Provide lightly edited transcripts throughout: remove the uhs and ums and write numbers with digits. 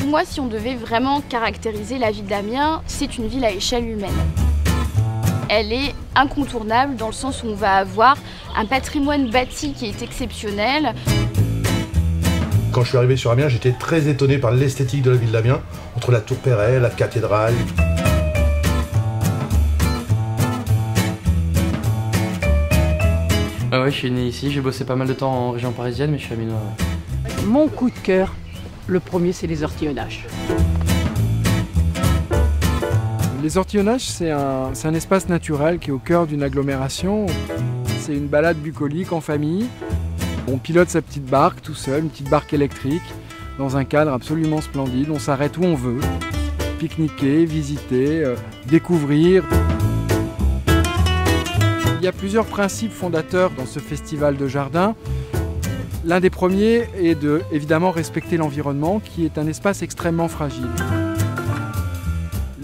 moi, si on devait vraiment caractériser la ville d'Amiens, c'est une ville à échelle humaine. Elle est incontournable dans le sens où on va avoir un patrimoine bâti qui est exceptionnel. Quand je suis arrivé sur Amiens, j'étais très étonné par l'esthétique de la ville d'Amiens, entre la tour Perret, la cathédrale. Ouais, je suis né ici, j'ai bossé pas mal de temps en région parisienne, mais je suis amiénois. Ouais. Mon coup de cœur, le premier, c'est les ortillonnages. Les ortillonnages, c'est un espace naturel qui est au cœur d'une agglomération. C'est une balade bucolique en famille. On pilote sa petite barque tout seul, une petite barque électrique, dans un cadre absolument splendide. On s'arrête où on veut, pique-niquer, visiter, découvrir. Il y a plusieurs principes fondateurs dans ce festival de jardin. L'un des premiers est de, évidemment, respecter l'environnement, qui est un espace extrêmement fragile.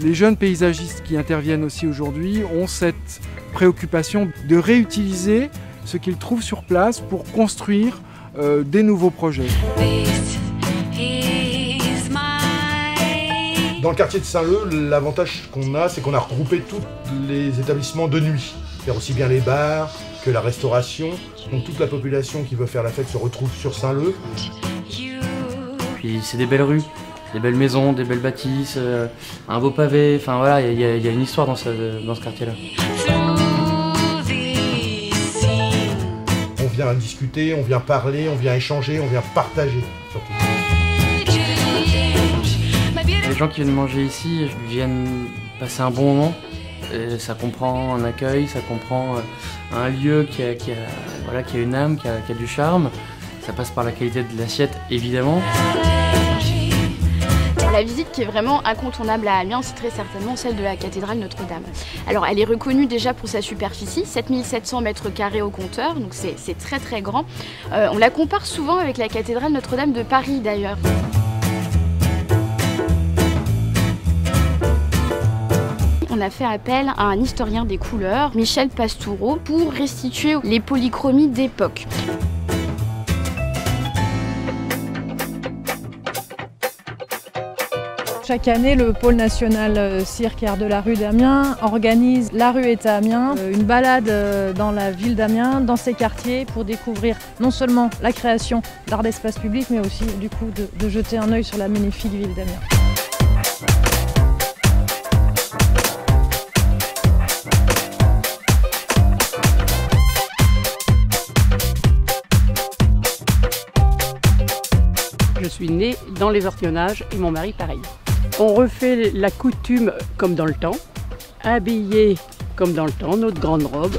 Les jeunes paysagistes qui interviennent aussi aujourd'hui ont cette préoccupation de réutiliser ce qu'ils trouvent sur place pour construire des nouveaux projets. Dans le quartier de Saint-Leu, l'avantage qu'on a, c'est qu'on a regroupé tous les établissements de nuit. C'est-à-dire aussi bien les bars que la restauration. Donc toute la population qui veut faire la fête se retrouve sur Saint-Leu. Puis c'est des belles rues, des belles maisons, des belles bâtisses, un beau pavé, enfin voilà, il y a une histoire dans ce quartier-là. On vient discuter, on vient parler, on vient échanger, on vient partager surtout. Les gens qui viennent manger ici viennent passer un bon moment. Et ça comprend un accueil, ça comprend un lieu qui a une âme, qui a du charme. Ça passe par la qualité de l'assiette, évidemment. La visite qui est vraiment incontournable à Amiens, c'est très certainement celle de la cathédrale Notre-Dame. Alors elle est reconnue déjà pour sa superficie, 7700 mètres carrés au compteur, donc c'est très très grand. On la compare souvent avec la cathédrale Notre-Dame de Paris d'ailleurs. On a fait appel à un historien des couleurs, Michel Pastoureau, pour restituer les polychromies d'époque. Chaque année, le pôle national cirque et art de la rue d'Amiens organise La rue est à Amiens, une balade dans la ville d'Amiens, dans ses quartiers, pour découvrir non seulement la création d'art d'espace public, mais aussi du coup de jeter un œil sur la magnifique ville d'Amiens. Je suis née dans les ortillonnages et mon mari pareil. On refait la coutume comme dans le temps, habillé comme dans le temps, notre grande robe.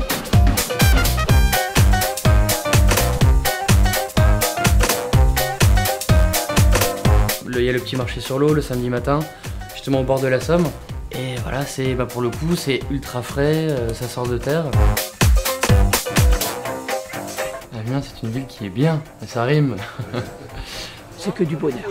Il y a le petit marché sur l'eau le samedi matin, justement au bord de la Somme. Et voilà, pour le coup, c'est ultra frais, ça sort de terre. Amiens, c'est une ville qui est bien, et ça rime. C'est que du bonheur.